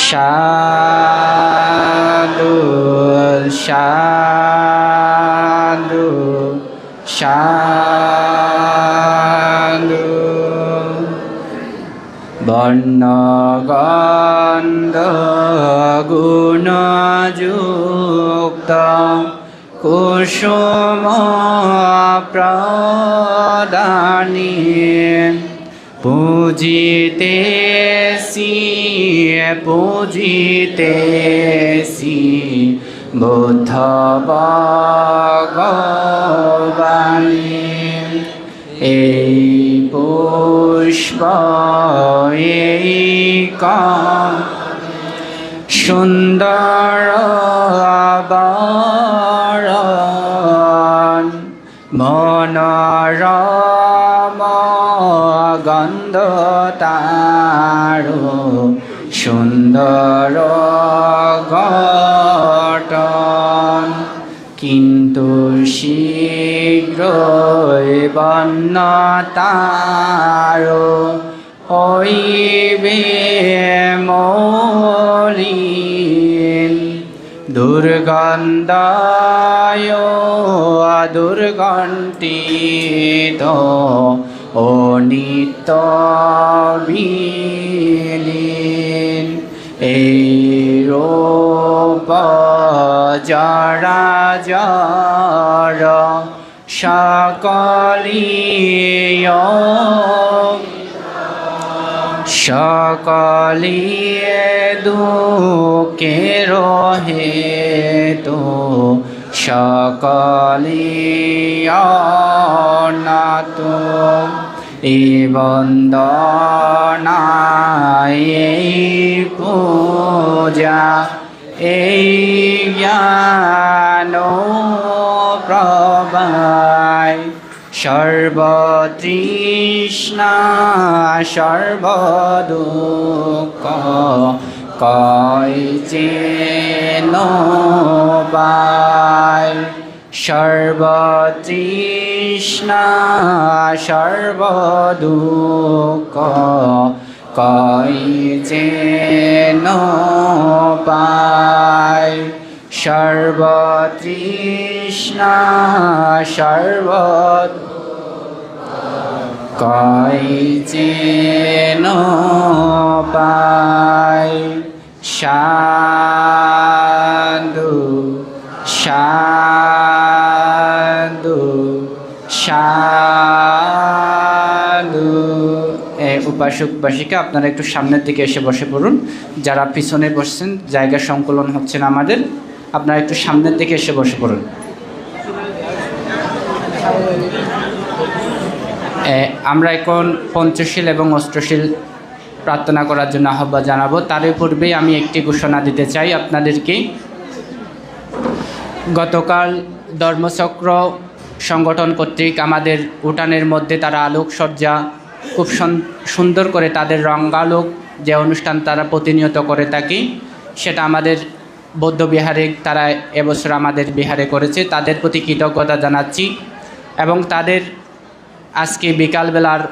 সাধু সাধু সাধু বর্ণগন্ধ গুণযুক্ত কুসুম প্রদানি পূজিতেছি বুদ্ধ ভগবানী এই পুষ্প এই সুন্দর বরণ মনোরম গন্ধ তারো সুন্দর গঠন কিন্তু শীঘ্রই বর্ণ তারো হইবে মলিন দুর্গন্ধায় দুর্গন্ধিত ও নিত্য বিলীন এই রূপ জরা জর সকলিয়ে দুঃখের হেতু সকলিয় অনাথ এই বন্দনা এই পূজা এই জ্ঞান প্রবায় সর্বতৃষ্ণা সর্বদুঃখ কয় যেন পায় সর্বতৃষ্ণা সর্বদুঃখ কয় যেন পায় সর্বতৃষ্ণা কয় যেন পায় সাধু সাধু সাধু। উপাসক উপাসিকা আপনারা একটু সামনের দিকে এসে বসে পড়ুন। যারা পিছনে বসছেন জায়গা সংকলন হচ্ছে না আমাদের, আপনারা একটু সামনের দিকে এসে বসে পড়ুন। আমরা এখন পঞ্চশীল এবং অষ্টশীল প্রার্থনা করার জন্য আহ্বান জানাবো। তার পূর্বেই আমি একটি ঘোষণা দিতে চাই আপনাদেরকে। গতকাল ধর্মচক্র সংগঠন কর্তৃক আমাদের উঠানের মধ্যে তারা আলোকসজ্জা খুব সুন্দর করে তাদের রঙ্গালোক যে অনুষ্ঠান তারা প্রতিনিয়ত করে থাকি, সেটা আমাদের বৌদ্ধবিহারে তারা এবছর আমাদের বিহারে করেছে। তাদের প্রতি কৃতজ্ঞতা জানাচ্ছি এবং তাদের আজকে বিকালবেলার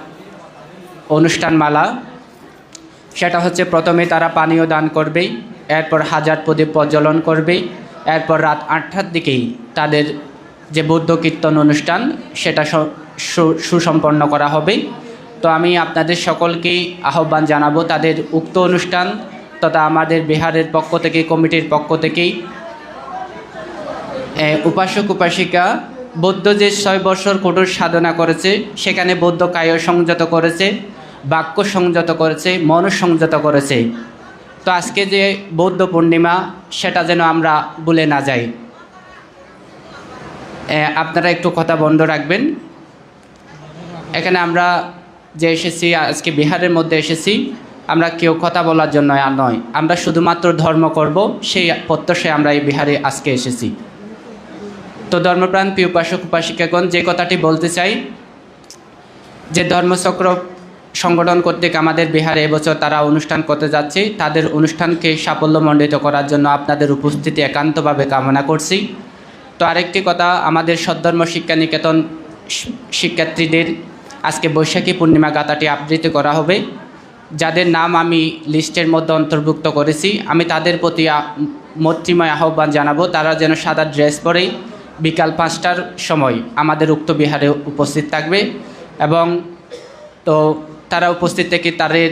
অনুষ্ঠানমালা সেটা হচ্ছে প্রথমে তারা পানীয় দান করবে, এরপর হাজার প্রদীপ প্রজ্বলন করবে, এরপর রাত 8টার দিকেই তাদের যে বৌদ্ধ কীর্তন অনুষ্ঠান সেটা সুসম্পন্ন করা হবে। তো আমি আপনাদের সকলকে আহ্বান জানাবো তাদের উক্ত অনুষ্ঠান তথা আমাদের বিহারের পক্ষ থেকে কমিটির পক্ষ থেকেই উপাসক উপাসিকা বৌদ্ধ যে 6 বছর কঠোর সাধনা করেছে, সেখানে বৌদ্ধ কায় সংযত করেছে, বাক্য সংযত করেছে, মন সংযত করেছে। তো আজকে যে বৌদ্ধ পূর্ণিমা সেটা যেন আমরা ভুলে না যাই। আপনারা একটু কথা বন্ধ রাখবেন। এখানে আমরা যে এসেছি আজকে বিহারের মধ্যে এসেছি, আমরা কেউ কথা বলার জন্য আর নয়, আমরা শুধুমাত্র ধর্ম করব সেই প্রত্যাশায় আমরা এই বিহারে আজকে এসেছি। তো ধর্মপ্রাণ প্রিয় উপাসক উপাসিকাগণ, যে কথাটি বলতে চাই যে ধর্মচক্র সংগঠন কর্তৃক আমাদের বিহারে এবছর তারা অনুষ্ঠান করতে যাচ্ছে, তাদের অনুষ্ঠানকে সাফল্যমণ্ডিত করার জন্য আপনাদের উপস্থিতি একান্তভাবে কামনা করছি। তো আরেকটি কথা, আমাদের সদ্ধর্ম শিক্ষা নিকেতন শিক্ষার্থীদের আজকে বৈশাখী পূর্ণিমা গাথাটি আবৃত্তি করা হবে। যাদের নাম আমি লিস্টের মধ্যে অন্তর্ভুক্ত করেছি, আমি তাদের প্রতি মৈত্রীময় আহ্বান জানাবো তারা যেন সাদা ড্রেস পরেই বিকাল 5টার সময় আমাদের উক্ত বিহারে উপস্থিত থাকবে এবং তো তারা উপস্থিত থেকে তাদের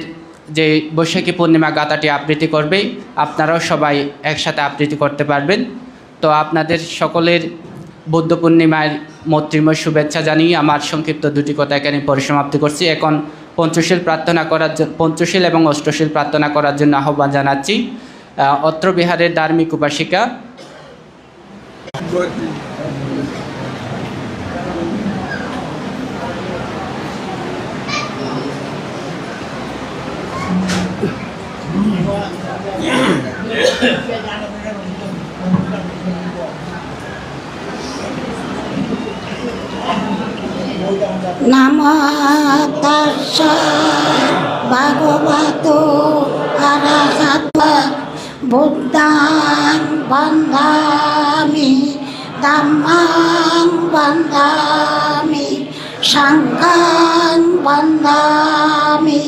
যে বৈশাখী পূর্ণিমা গাথাটি আবৃত্তি করবে, আপনারাও সবাই একসাথে আবৃত্তি করতে পারবেন। তো আপনাদের সকলের বুদ্ধ পূর্ণিমার মৈত্রীময় শুভেচ্ছা জানিয়ে আমার সংক্ষিপ্ত দুটি কথা এখানে পরিসমাপ্তি করছি। এখন পঞ্চশীল প্রার্থনা করার জন্য, পঞ্চশীল এবং অষ্টশীল প্রার্থনা করার জন্য আহ্বান জানাচ্ছি। অত্র বিহারের ধার্মিক উপাসিকা নমো তাস্সা ভগবতো অরহতো বুদ্ধাং বন্দামি ধম্মাং বন্দামি সংঘাং বন্দামি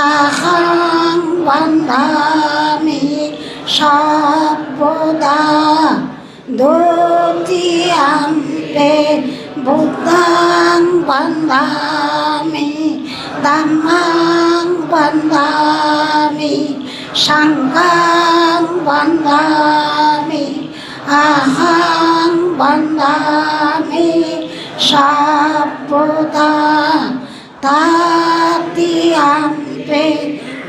অহং বন্দামি সর্বদা দ্বিতীয়াম্পি বুদ্ধাং বন্দামি ধম্মাং বন্দামি সংঘাং বন্দামি অহং বন্দামি সর্বদা তৃতীয়াম্পি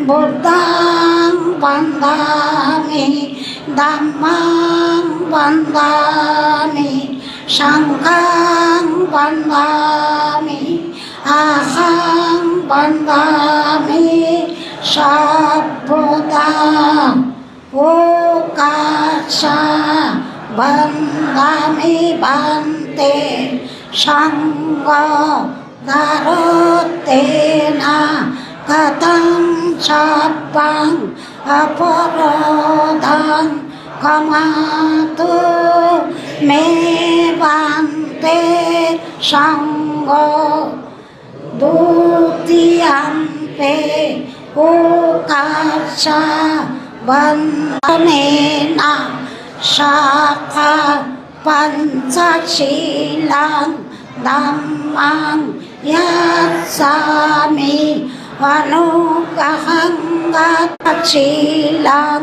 বুদ্ধাং বন্দামি ধম্মাং বন্দামি সংঘাং বন্দামি অহং বন্দামি সর্বদা ওকাশা বন্দামি বন্তে সঙ্গ ধারতেনা কথং সব্বং অপরাধং ক্ষমাতু মে বান্তে সঙ্গ দ্বিতীয়াম্পে ওকাশা বন্ধনেনা শাখা পঞ্চশীলং ধম্মাং ইয়াসামি অনুগ্রহং গচ্ছিলং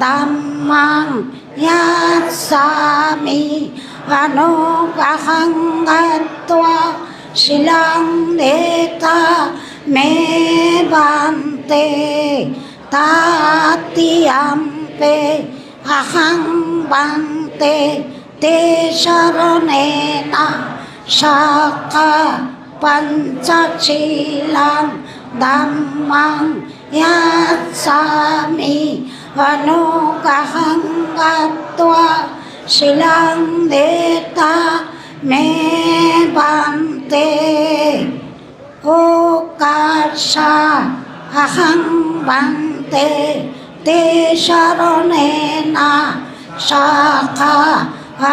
ধম্মাং ইয়াসামি অনুগ্রহং গত্বা শিলং দেতা মে বান্তে তৃতীয়াম্পে অহং বান্তে তে শরণেনা শাখা পঞ্চশীলং ধম্মাং ইয়াসামি অনুগ্রহং গত্বা শিলং দেতা মে বান্তে ওকাশা অহং বান্তে তে শরণেনা শাখা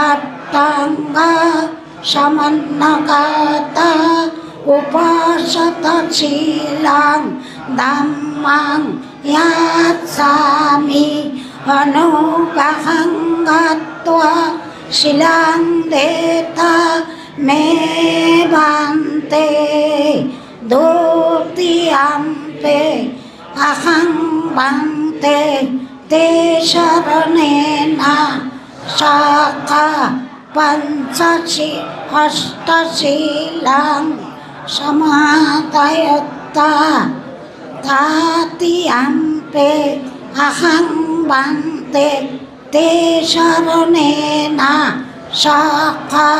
অট্টাঙ্গ সমন্নগতা উপাসত শীলং ধম্মাং ইয়াসামি অনুগ্রহং গত্বা শিলং দেতা মে বান্তে দ্বিতীয়াম্পে অহং বান্তে তে শরণেনা শাখা পঞ্চশী অষ্টশীলং সমাদয়ত্তা তৃতীয়াম্পে অহং বান্তে তে শরণেনা শাখা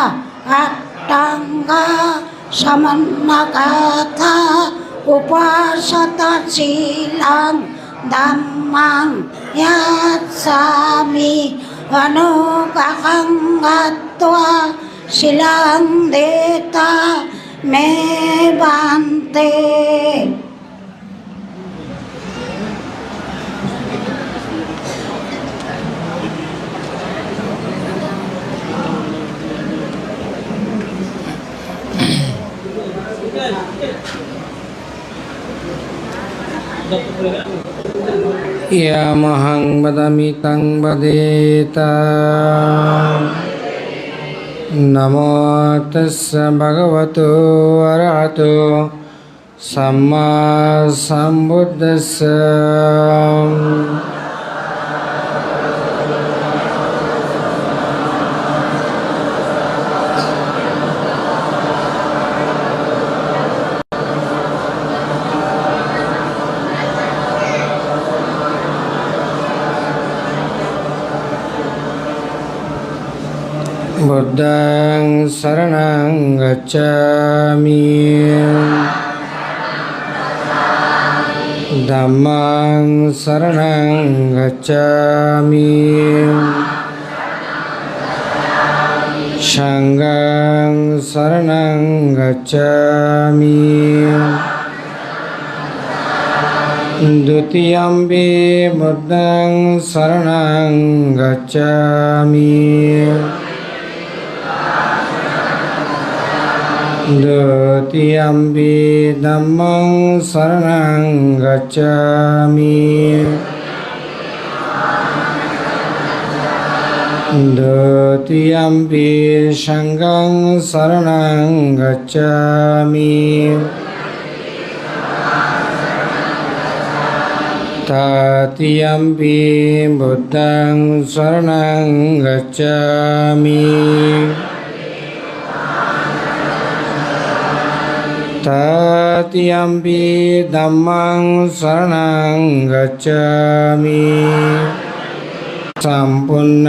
অট্টাঙ্গ সমন্নগতা উপাসত শীলং ধম্মাং ইয়াসামি অনুগ্রহং গত্বা শিলং দেতা মে বান্তে। ইয়ামহং বদামি তং বদেতা। নমো তস্য ভগবতো অরহতো সাম্মা সম্বুদ্ধস্য। বুদ্ধং শরণং গচ্ছামি। ধম্মং শরণং গচ্ছামি। সংঘং শরণং গচ্ছামি। দ্বিতীয়ম্পি বুদ্ধং শরণং গচ্ছামি। দ্বিতীয়ম্পি ধম্মং শরণং গচ্ছামি। দ্বিতীয়ম্পি সংঘং শরণং গচ্ছামি। তৃতীয়ম্পি বুদ্ধং শরণং গচ্ছামি। তৃতীয়ম্পি ধম্মং শরণং গচ্ছামি। সম্পূর্ণ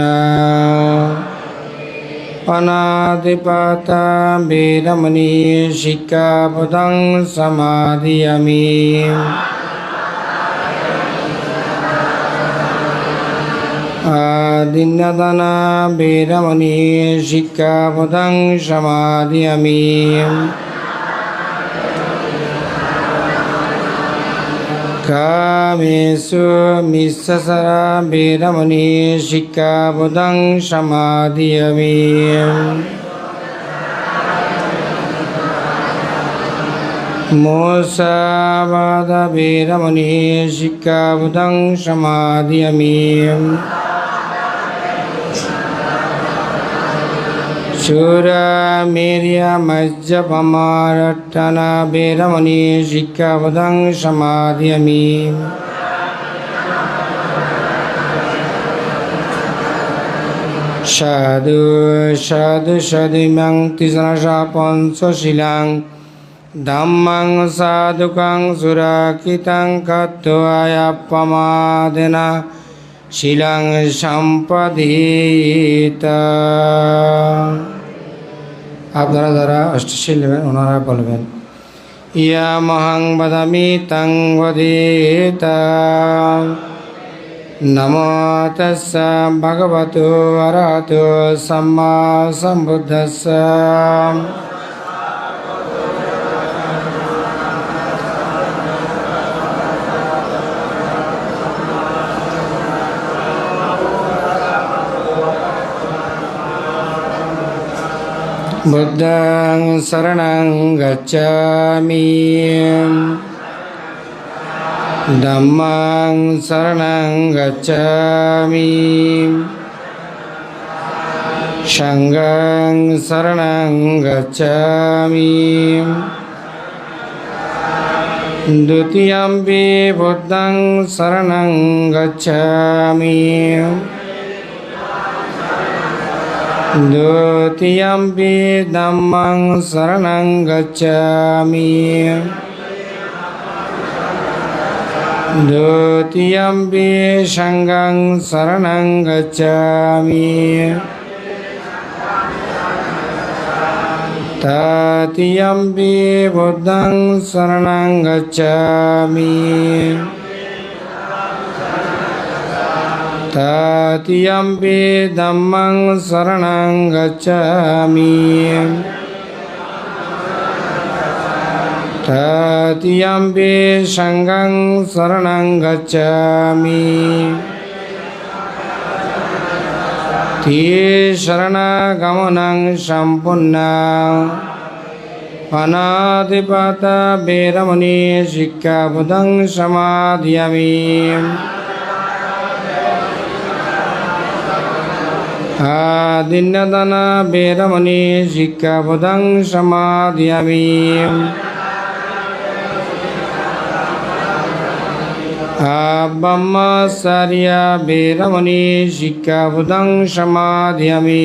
অনাদিপাতা বেদমণি শিক্ষাপদং সমাদিয়ামি। আদিন্যদানা বেদমণি শিক্ষাপদং সমাদিয়ামি। কামেষু মিচ্ছাচারা বেদমণি শিক্ষাপদং সমাদিয়ামি। মুসাবাদা বেদমণি শিক্ষাপদং সমাদিয়ামি। শূরমের্যপমারট্টনা বেদমণি শিক্ষাপদং সমাদিয়ামি। সাধু সাধু সাধুমং তিসনসা পঞ্চশীলাং ধম্মং সাধুকং সুরাকিতং কত্বায়াপমাদেনা শিলাং সম্পদিতা। আপনারা যারা অষ্টশীল নেবেন ওনারা বলবেন ইয়ামহং বদামি তং বদেতা। নমো তস্য ভগবতো অরহতো সাম্মা সম্বুদ্ধস্য। বুদ্ধং শরণং গচ্ছামি। ধম্মং শরণং গচ্ছামি। সংঘং শরণং গচ্ছামি। দ্বিতীয়ম্পি বুদ্ধং শরণং গচ্ছামি। দ্বিতীয়ম্পি ধম্মং শরণং গচ্ছামি। দ্বিতীয়ম্পি সংঘং শরণং গচ্ছামি। তৃতীয়ম্পি বুদ্ধং শরণং গচ্ছামি। তৃতীয়ম্পি ধম্মং শরণং গচ্ছামি। তৃতীয়ম্পি সংঘং শরণং গচ্ছামি। শরণাগমনং সম্পূর্ণ অনাদিপাতা বেদমণি শিক্ষাপদং সমাদিয়ামি। আদিন্যদানা বেরমণি শিক্ষাপদং সমাদিয়ামি ব্রহ্মচর্য বেরমণি শিক্ষাপদং সমাদিয়ামি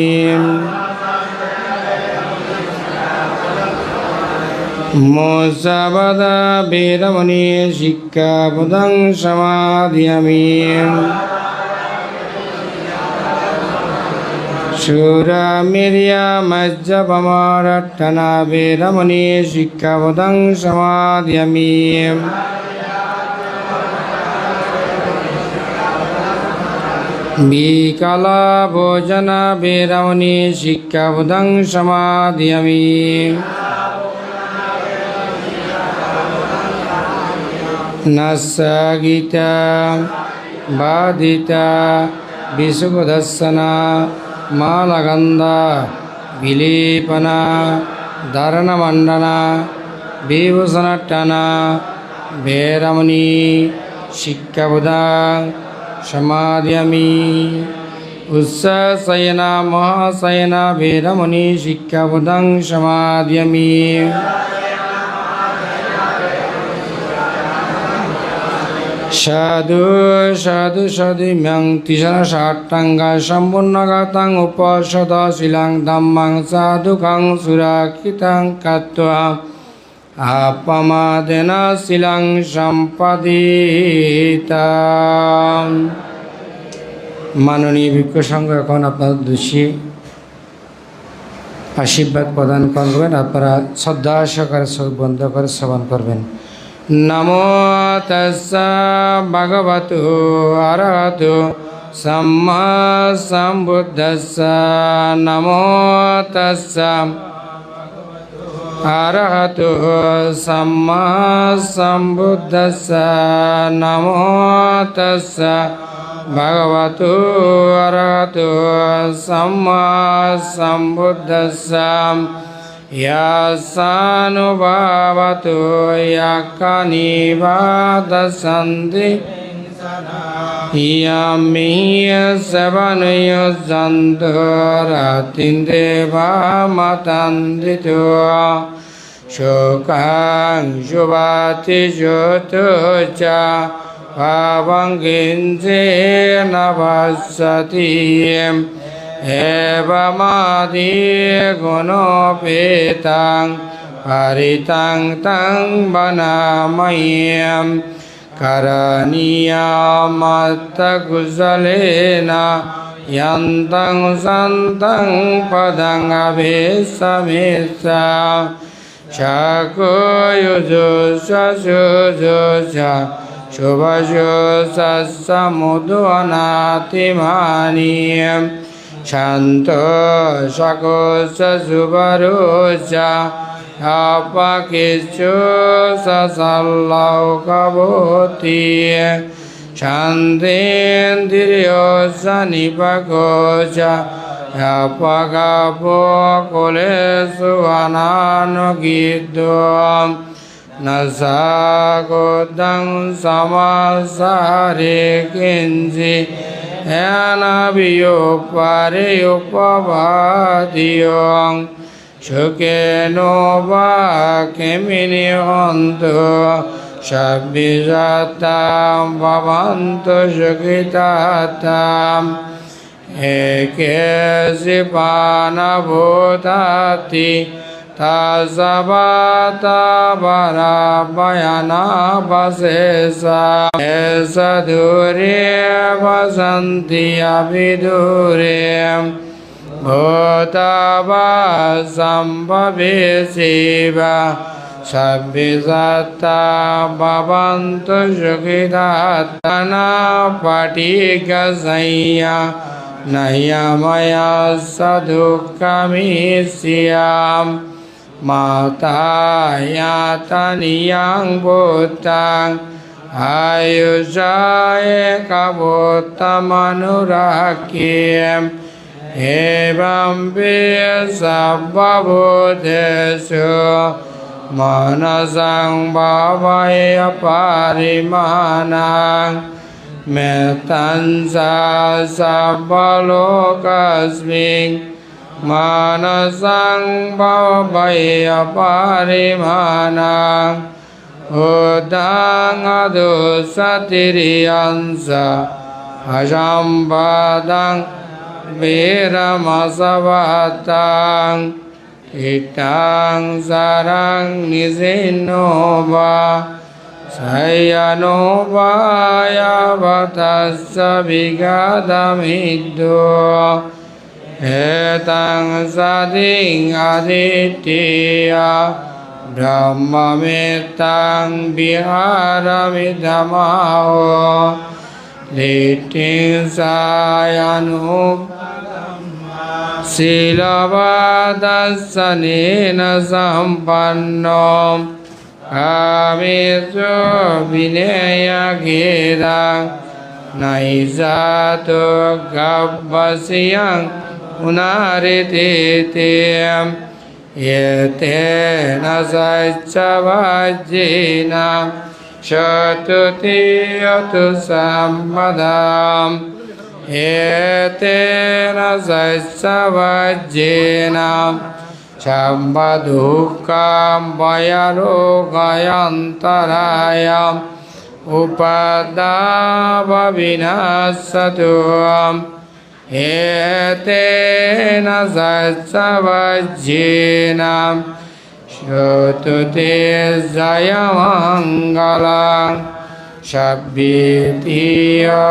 মুসাবাদা বেরমণি শিক্ষাপদং সমাদিয়ামি সুরামিরিয়া মজ্জপমারট্টনা বেরমণি শিক্ষাপদং সমাদিয়ামি বিকালা ভোজন বেরমণি শিক্ষাপদং সমাদিয়ামি নসগীতা বাদিতা বিশুকদর্শনা মালগন্ধা বিলেপনা ধারণমণ্ডনা বিভূষণট্টনা বেরমণি শিক্ষাপদং সমাদিয়ামি উচ্চশয়না মহাশয়না বেরমণি শিক্ষাপদং সমাদিয়ামি সাধু সাধু সাধুম্যং তিসরা ষাটাঙ্গা সম্পূর্ণগাতাং উপসদশীলাং ধম্মাং সাধুকাং সুরাক্ষিতাং কাত্বা আপমাদেন শিলাং সম্পাদিতাম। মাননীয় ভিক্ষু সংঘ এখন আপনাদের দোষী আশীর্বাদ প্রদান করবেন। আপনারা শ্রদ্ধা সহকারে চোখ বন্ধ করে শ্রবণ করবেন। নমো তস্যা ভগবতো অরহতো সম্মা সম্বুদ্ধস্যা নমো তস্যা অরহতো সম্মা সম্বুদ্ধস্যা নমো তস্যা ভগবতো অরহতো সম্মা সম্বুদ্ধস্যা ইয়াসানুভাবতো ইয়াকানিবাদসন্তি ইয়ামিহ সেবনয়োজন্তরাতিন্দেবামাতান্দিতো শোকাং শুভাতি জ্যোতোচা ভাবঙ্গিঞ্জে নভস্যতি এবমাদি গুণোপেতাং হরিতাং তং বনামহ্যম করণীয়মত্তকুশলেনা यन्तं सन्तं पदं अभेशमेशा शको युजुषुजुषा शुभशुसमुद्वनातिमानीयं शान्तो शको शुभरुचा अपकिच्छु ससल्लौकभूति शान्तेन्द्रियोऽसनिपकोच अपगापोकुलेषु अनानुगीर्द्वं न सागोदं समासारे किञ्चि येन वियोपारेयोपवादियों सुखेनो वा किमिनिहन्तु शब्बिजातां भवन्तु सुखिताताम् एकेसि पानभूताति तासवाता वराभयनावशेषा एष दूरे वसन्ति अभिदूरे भूतावा सम्भवेशिव सब्बिसत्ता भवन्तु सुखितात्मना पटिकसंया नयमया सदुःखमिष्याम् माता यातनीयां भूतां आयुषाय कवोत्तमनुराख्यम् एवं सर्वभूतेषु मनसं भावय परिमाणां เมตตัญจาสัพพโลกัสมิงมานะสังภวะภัยปาริมานังอุตังอดุสติริยันสะอาจัมปะตังเวรมสวัตตังอิตังสารังนิสินโนวาสยโนวายาวัตัสสะวิกาตมิตโตเอตังสติงอทิตติยาธรรมเมตตังวิหารมิธรรมาโหลิทิงสายานุศีลบาตัสสะเนนะสัมปันโนอามิสุวิเนยเกตังนัยสาตุกัปปะสิยังอุนาริติเตมเยเตนะสัจจวัจเจนะชตุติยตุสัมปดามเอเตนะสัจจวัจเจนะชัมปะทุกขัมปยโรกยันตรายามอุปัฏฐาภวินาศตุเอเตนะสัจจวัจเจนะชตุเตสยมังคลังสัพพิติยา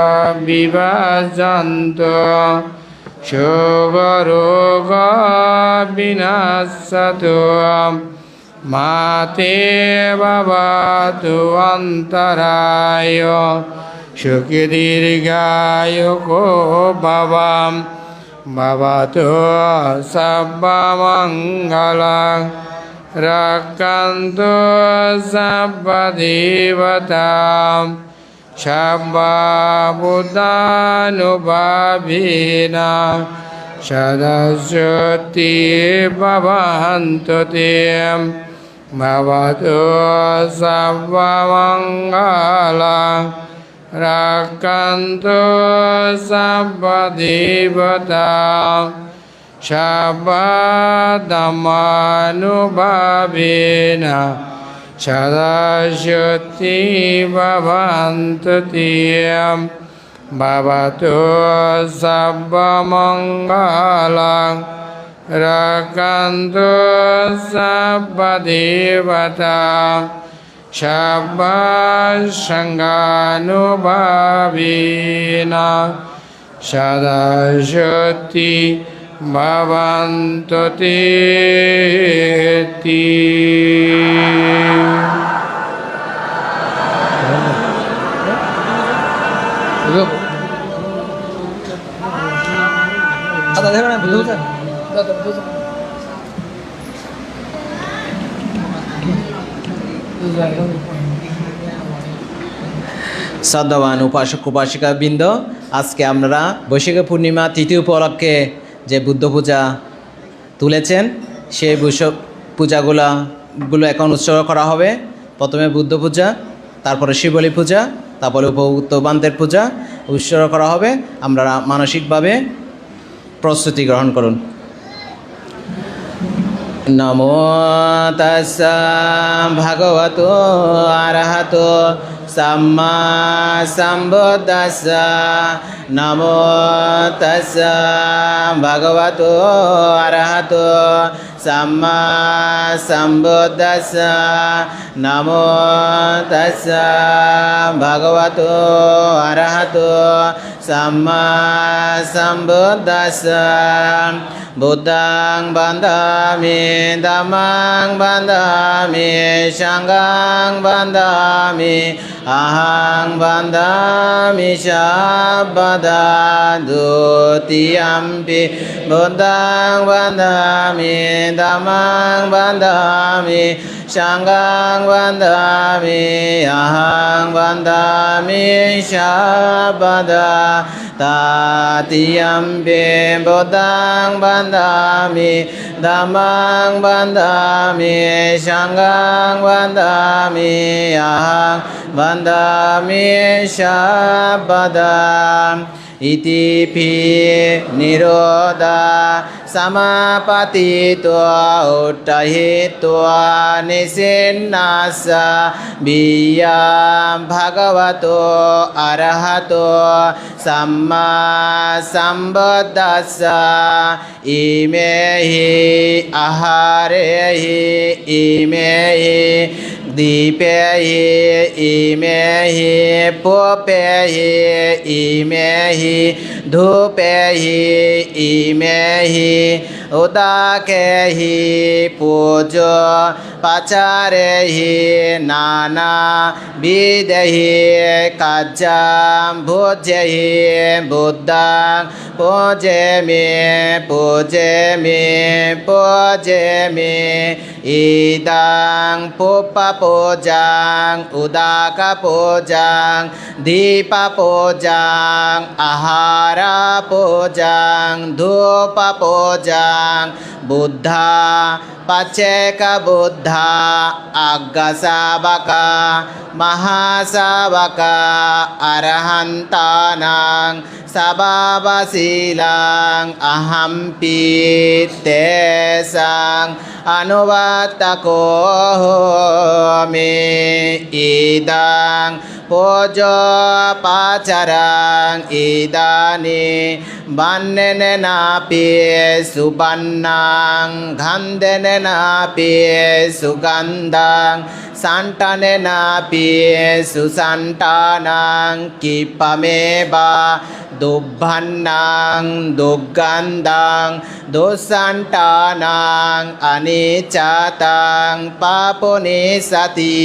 วิวัจจันตุชุกโรกาวินาศตุมาเตภวัตุอันตรายโยสุขิดีริกายุโกภวัมภวตุสัพพมังคลังรักขันตุสัพพเทวตาสัพพพุทธานุภาเวนะสดัสสติภวันตุเตมภวตุสัพพมังคลังรักขันตุสัพพเทวตาสัพพธัมมานุภาเวนะสดัสสติภวันตุเตมภวตุสัพพมังคลังรักขันตุสัพพเทวตาสัพพสังฆานุภาเวนะสดัสสติภวันตุเตติশ্রদ্ধাবান উপাসক উপাসিকা বৃন্দ, আজকে আমরা বৈশাখী পূর্ণিমা তিথি উপলক্ষে যে বুদ্ধ পূজা তুলেছেন সেই পূজাগুলো এখন উৎসর্গ করা হবে। প্রথমে বুদ্ধ পূজা, তারপরে শিবলী পূজা, তারপরে উপবান্তের পূজা উৎসর্গ করা হবে। আমরা মানসিকভাবে প্রস্তুতি গ্রহণ করুন। নমো তাস্সা ভগবতো আরহতো সাম্মা সম্বুদ্ধাস্সা। নমো তাস্সা ভগবতো আরহতো সাম্মা সম্বুদ্ধাস্সা। নমো তাস্সা ভগবতো আরহতো সাম্মা সম্বুদ্ধাস্সা। বুদ্ধং বন্দামি ধম্মং বন্দামি সংঘং বন্দামি অহং বন্দামি সর্বদা। দ্বিতীয়ম্পি বুদ্ধং বন্দামি ধম্মং বন্দামি সংঘং বন্দামি অহং বন্দামি সর্বদা। Tatiyampi Buddhang bandami Dhammang bandami Sanghang bandami Ahang bandami Shabadam Iti pi nirodha samapatitva uttahitva nisinnasa biyam bhagavato arahato samma sambuddhassa imehi aharehi imehi Dipehi imehi popehi imehi dhupehi imehi udakehi pujo pacharehi nana videhi kajjam bhujehi buddhang pujemi pujemi pujemi idang pupa pujang udaka pujang dipa pujang ahara pujang dhupa pujang buddha paceka buddha aggasabaka mahasabaka arahantanang sababasilang ahampi tesang anuvattakomi idang pujo pacarang idani bannene napi subannang gandene napi sugandang santane napi susantanang kipameba dubbannang duggandang dosantanang anicatang papunisati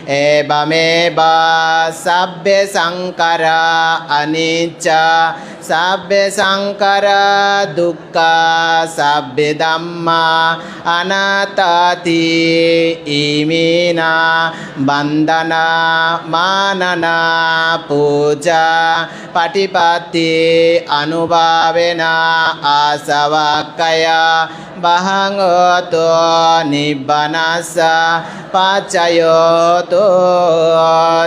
ebameba sabbe sankara anicca sabbe sankara dukkha sabbe dhamma anattati imina bandana manana puja patipatti anubhavena asavakaya bahangoto nibbanasa pacayoto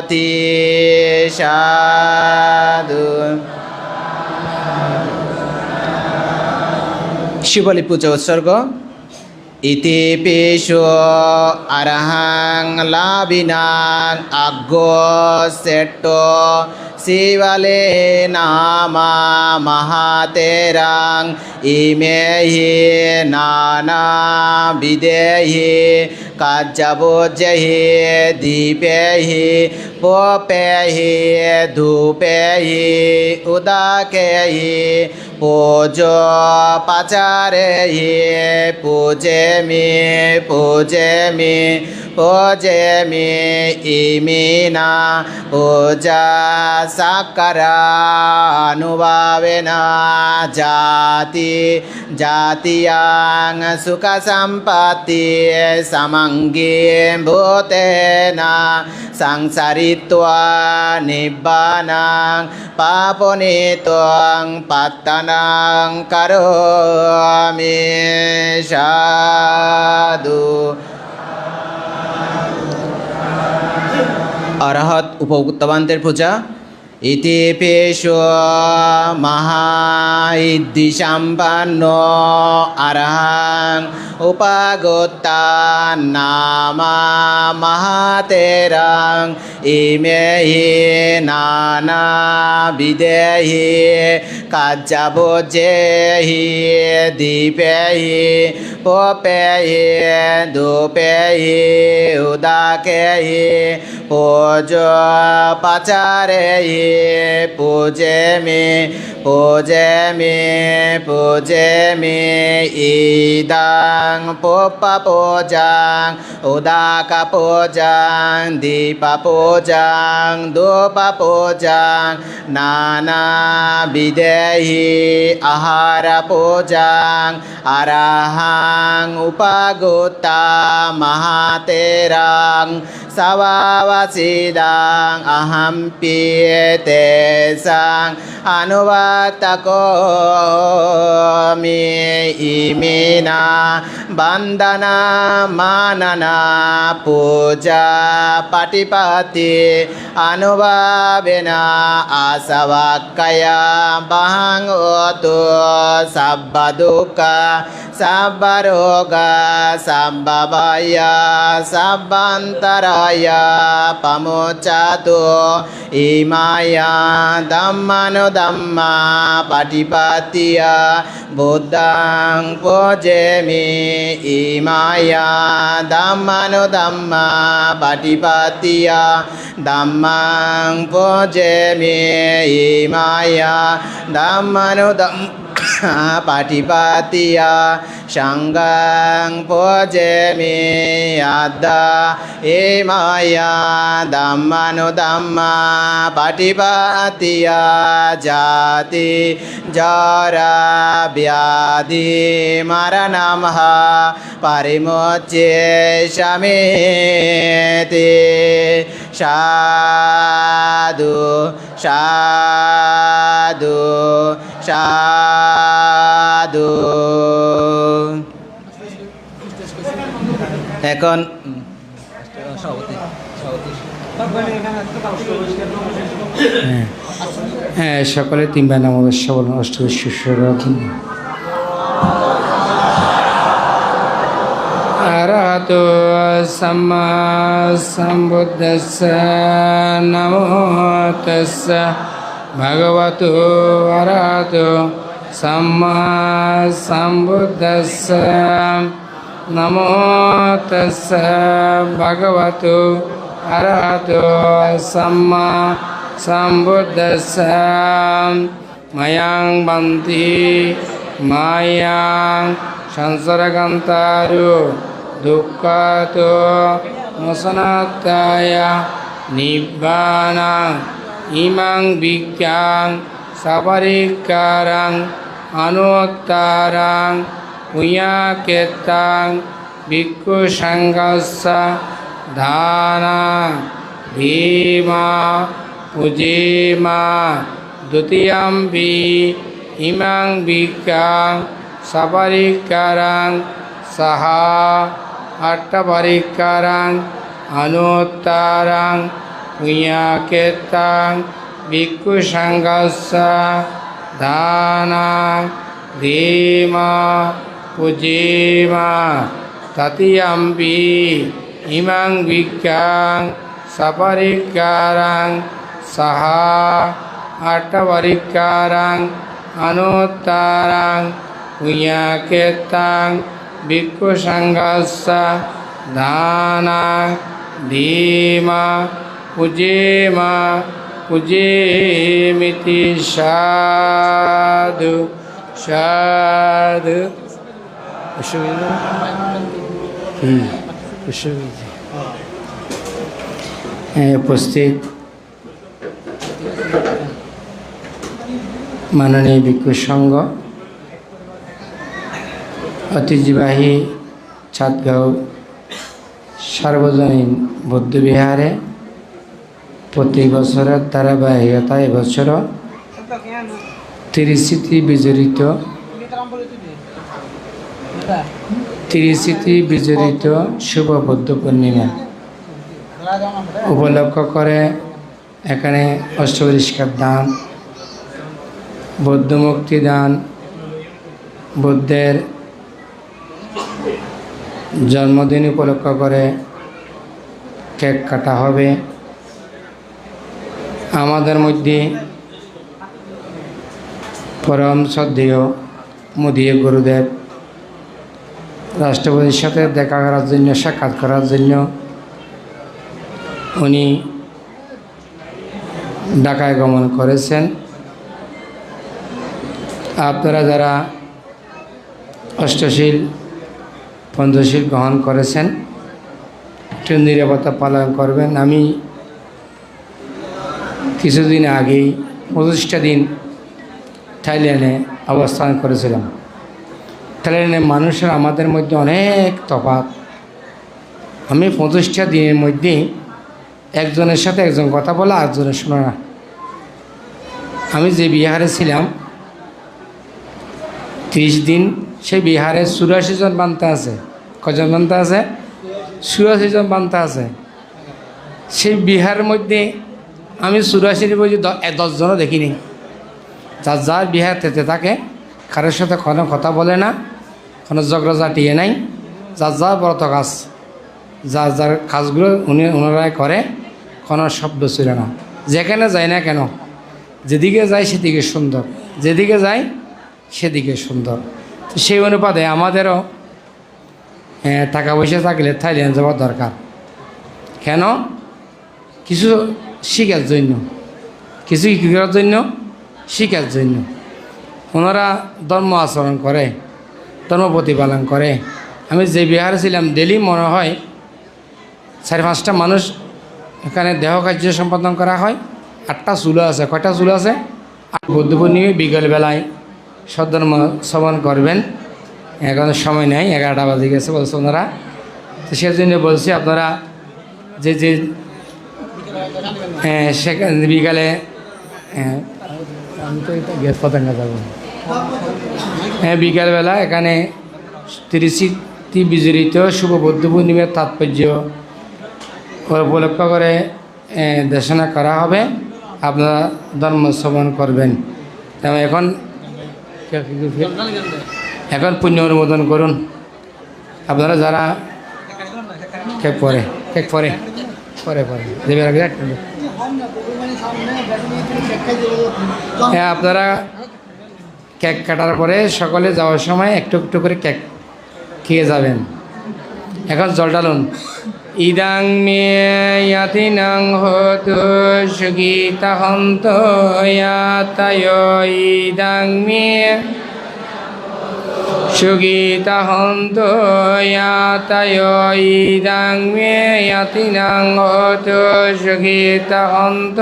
tisadu শিবলি পূজা উৎসর্গ ইতি পেশো আরহাং লাভিনাং আগ্গো সেট্টো শিবালে নামা মহাতেরাং ইমেহি নানা বিদেহি কাজ্জাবোজ্জহি দীপেহি পোপেহি ধূপেহি উদাকেহি পুজো পাচারেহি পূজেমি পূজেমি পূজেমি ইমিনা পূজা সাকারানুভাবেনা জাতি জাতিয়াং সুখ সম্পত্তি সমঙ্গে ভূতেনা সংসারিত্বা নিব্বানাং পাপনিত্বং পত্তনাং করোমি সাধু অরহত উপভুক্তবান্তের পূজা ইতি পেশো মহাইদ্দি সম্পন্ন অরহং উপাগতা নামা মহাতেরং ইমেহি নানা বিদেহি কাজ্জাবোজ্জেহি দীপেহি পোপেহি ধূপেহি উদাকেহি পুজো পাচারেহি পূজেমি পূজেমি পূজেমি ইদাং পোপা পূজাং উদাকা পূজাং দীপা পূজাং ধূপা পূজাং নানা বিদেহি আহার পূজাং আরাহা upagutta mahaterang savavasidang ahampi tesang anuvattakomi imina bandana manana puja patipati anubhavena asavakaya bahang otu sabbaduka sabbaroga sabbabaya sabbantaraya pamucatu imaya dhammano dhamma patipatiya buddhang pujemi imaya dhammano dhamma patipatiya dhammang pujemi imaya dhammano dhamma patipatiya sanghang pujemi adda imaya dhammano dhamma patipatiya jati jara vyadhi maranamha parimocche shamiti sadhu sadhu সাধু। এখন হ্যাঁ, সকলে তিনবার নাম অবশ্য বলুন। অষ্টশিষ্যর আরহাতো সাম্মা সম্বুদ্ধস্য নমো তস্য ভগবতো আরহাতো সাম্মা সম্বুদ্ধস্য নমো তস্য ভগবতো আরহাতো সাম্মা সম্বুদ্ধস্য ময়াং বন্তি মায়াং সংসর্গন্তারো দুঃখাতো মোসনাত্তায় নিব্বানাং ইমাং বিজ্ঞাং সাপরিকারাং অনুত্তরাং পুয়াকেতাং ভিক্ষু সংঘস্য দানা ভীমা পুজেমা দ্বিতীয়ম্বি ইমাং বিজ্ঞাং সাপরিকারাং সাহা আট্টপরিকারাং অনুত্তরাং পুয়াকেতাং ভিক্ষু সংঘস্য দানা ধীমা পুজেমা তৃতীয়ম্বি ইমাং বিজ্ঞাং সপরিকারাং সাহা আট্টপরিকারাং অনুত্তরাং পুয়াকেতাং ভিক্ষু সংঘস্য দানা ধীমা পুজেমা পুজেমিতি সাধু সাধু। উপস্থিত মাননীয় ভিক্ষু সংঘ, ঐতিহ্যবাহী চাঁদগাঁও সার্বজনীন বৌদ্ধবিহারে প্রতি বছরের ধারাবাহিকতা এবছরও ত্রিস্মৃতি বিজড়িত শুভ বৌদ্ধ পূর্ণিমা উপলক্ষ করে এখানে অষ্টপরিষ্কার দান, বৌদ্ধ মুক্তি দান, বুদ্ধের জন্মদিন উপলক্ষ করে কেক কাটা হবে। আমাদের মধ্যে পরম শ্রদ্ধেয় মোদীয় গুরুদেব রাষ্ট্রপতির সাথে দেখা করার জন্য, সাক্ষাৎ করার জন্য উনি ঢাকায় গমন করেছেন। আপনারা যারা অষ্টশীল পঞ্চশীল গ্রহণ করেছেন একটু নিরাপত্তা পালন করবেন। আমি কিছুদিন আগেই 25টা দিন থাইল্যান্ডে অবস্থান করেছিলাম। থাইল্যান্ডের মানুষের আমাদের মধ্যে অনেক তফাৎ। আমি 25টা দিনের মধ্যে একজনের সাথে একজন কথা বলে আরেকজনের শোনে না। আমি যে বিহারে ছিলাম 30 দিন, সেই বিহারে 84 জন বান্তা আছে। কজন বান্তা আছে? 84 জন বান্তা আছে। সেই বিহারের মধ্যে আমি 84 বলছি 10 জনও দেখিনি। যার যার বিহার তেতে থাকে, কারোর সাথে কোনো কথা বলে না, কোনো ঝগড়াঝাটিয়ে নাই, যার যার ব্রত কাজ, যার যার কাজগুলো ওনারাই করে, কোনো শব্দ ছিল না। যেখানে যায় না কেন, যেদিকে যায় সেদিকে সুন্দর, যেদিকে যায় সেদিকে সুন্দর। তো সেই অনুপাতে আমাদেরও টাকা পয়সা থাকলে থাইল্যান্ড যাওয়ার দরকার। কেন? কিছু শিখার জন্য, কিছু কী করার জন্য? শিখার জন্য। ওনারা ধর্ম আচরণ করে, ধর্ম প্রতিপালন করে। আমি যে বিহারে ছিলাম ডেলি মনে হয় 4-5টা মানুষ এখানে দেহ কার্য সম্পাদন করা হয়। 8টা চুলো আছে। কয়টা চুলো আছে? বুদ্ধ পূর্ণিমা বিকেলবেলায় সদ্ধর্ম শ্রবণ করবেন। এখন সময় নেই, 11টা বাজে গেছে বলছে ওনারা। তো সেজন্য বলছি আপনারা যে সেখানে বিকালে আমি তো এটা গেট পতাকা যাব। বিকালবেলা এখানে 30টি বিজড়িত শুভ বৌদ্ধ পূর্ণিমার তাৎপর্য উপলক্ষ করে দেশনা করা হবে। আপনারা ধর্ম শ্রবণ করবেন। তেমন এখন পুণ্য অনুমোদন করুন। আপনারা যারা কেক পরে দেবের আগে আপনারা কেক কাটার পরে সকলে যাওয়ার সময় একটু একটু করে কেক খেয়ে যাবেন। এখন জল ডালুন। ইদাং মে ইয়াতিনাং হতু সুগীতাহন্ত ইয়াতায় ইদাং মে সুগীতাহন্ত ইয়াতায় ইদাং মে ইয়াতিনাং হতু সুগীতাহন্ত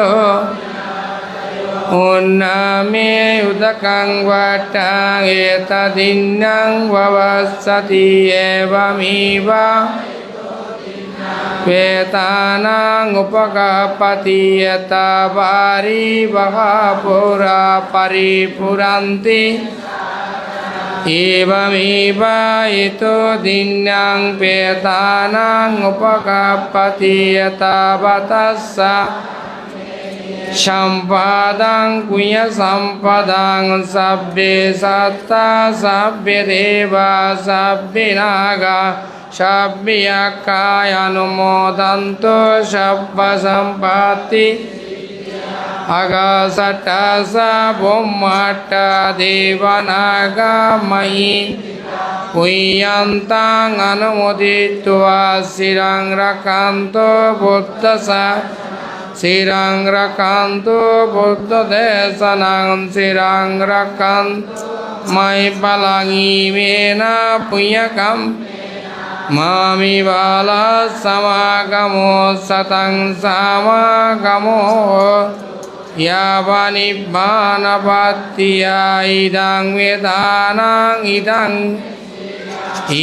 উন্নামে উদকাং বাটাং এতদিন্নাং ভবসতি এবমিবা পেতানাং উপকাপতি এতবারি বহাপুরা পরিপুরান্তি এবমিবা এতদিন্নাং পেতানাং উপকাপতি এতবতস্সা সম্পাদাং পুণ্য সম্পদাং সব্বে সত্তা সব্বে দেবা সব্বে নাগা সব্বে আকায় অনুমোদন্ত সব্ব সম্পত্তি আগাসটাসা ব্রহ্মাটা দেবনাগা ময়ি পুয়ন্তাং অনুমোদিত্বা শিরং রাকান্ত বুদ্ধসা শিরং রাকান্ত বুদ্ধ দেশনাং শিরং রাকান্ত মাই পালাঙি মেনা পুণ্যকম মামি বালা সমাগমো সতং সমাগমো ইয়াবানিব্বানপাত্তিয়া ইদং বেদানাং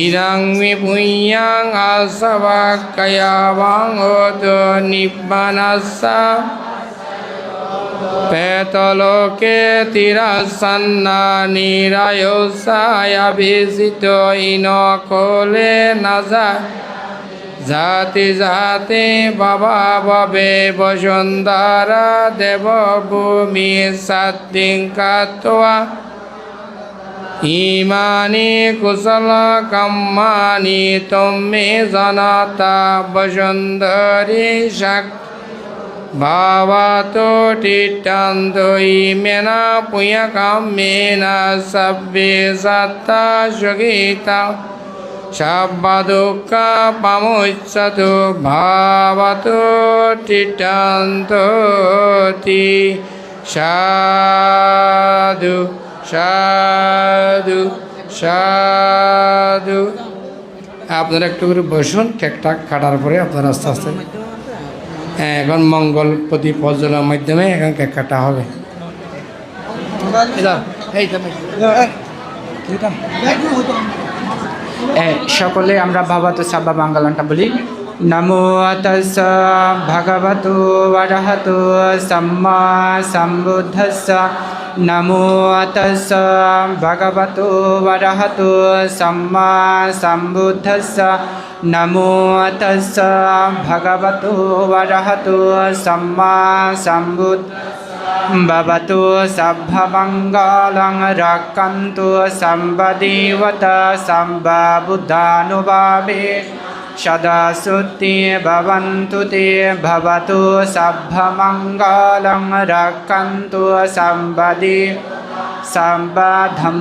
ইদং মে পুণ্যাং আসবাক্কয়াবাং হোতো নিব্বানাস্সা পেতলোকে তিরাসন্না নিরায়োসায় অভিষিত ইনকোলে নাজা জাতি জাতি বাবা বাবে বসুন্ধরা দেবভূমি সত্যিং কাত্বা ইমানি কুশল কম্মানি তুমি জনতা বসুন্ধরি শক ভাবাতো টিটান্তই মেনা পুণ্যকম মেনা সব্বে সত্তা সুগীতা সব্ব দুঃখ পামুচ্যতু ভাবাতো টিটান্ততি সাধু সাধু সাধু। আপনারা একটু করে বসুন, কেকটা কাটার পরে আপনারা আস্তে আস্তে এখন মঙ্গল প্রদীপ প্রজ্বলনের মাধ্যমে এখন কেক কাটা হবে। সকলে আমরা ভাবাতো সাব্বা বাঙ্গালানটা বলি। নমো তাস্সা ভগবতো অরহতো সাম্মা সম্বুদ্ধাস্সা। নমো তাস্সা ভগবতো অরহতো সাম্মা সম্বুদ্ধাস্সা। নমো তাস্সা ভগবতো অরহতো সাম্মা সম্বুদ্ধাস্সা। भवतु सभ्यमङ्गलं रक्षन्तु सम्बदेवता सम्बबुद्धानुभावे सदा शुद्धि भवन्तु ते। भवतु सभ्यमङ्गलं रक्षन्तु सम्बधम्मानुभावेन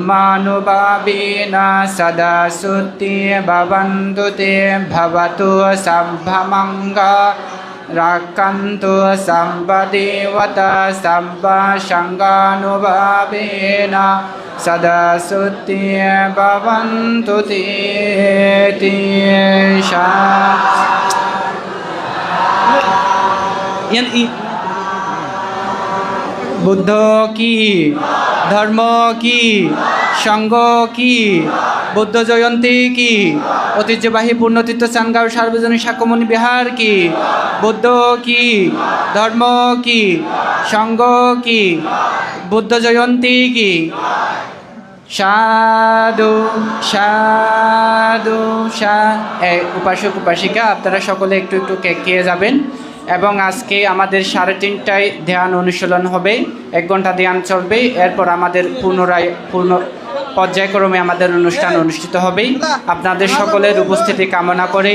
सदा शुद्धि भवन्तु ते। भवतु सभ्यमङ्गलं रक्षन्तु सम्बदेवता सम्बसङ्गानुभावेन सदा शुद्धि भवन्तु ते। बुद्ध की धर्म की संघ की बुद्ध जयंती की ঐতিহ্যবাহী পূর্ণতীর্থ চানগাঁও সার্বজনীন সাক্ষ্যমণি বিহার কি। বুদ্ধ কি ধর্ম কি সংঘ কি বুদ্ধ জয়ন্তী কি। সাধু সাধু উপাসক উপাসিকা আপনারা সকলে একটু একটু খেয়ে যাবেন। এবং আজকে আমাদের 3:30টায় ধ্যান অনুশীলন হবে, 1 ঘন্টা ধ্যান চলবে। এরপর আমাদের পূর্ণ পর্যায়ক্রমে আমাদের অনুষ্ঠান অনুষ্ঠিত হবে। আপনাদের সকলের উপস্থিতি কামনা করে